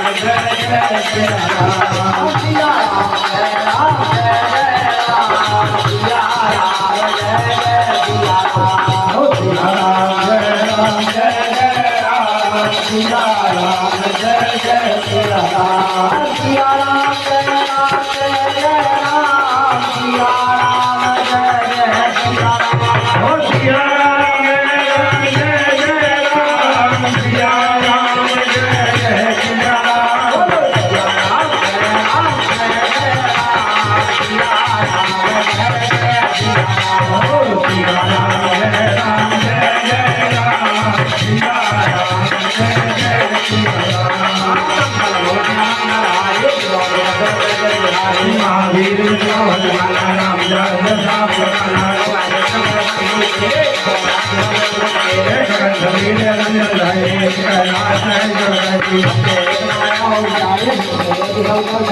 Hãy subscribe cho kênh Ghiền Mì Gõ để không bỏ lỡ những video hấp dẫn.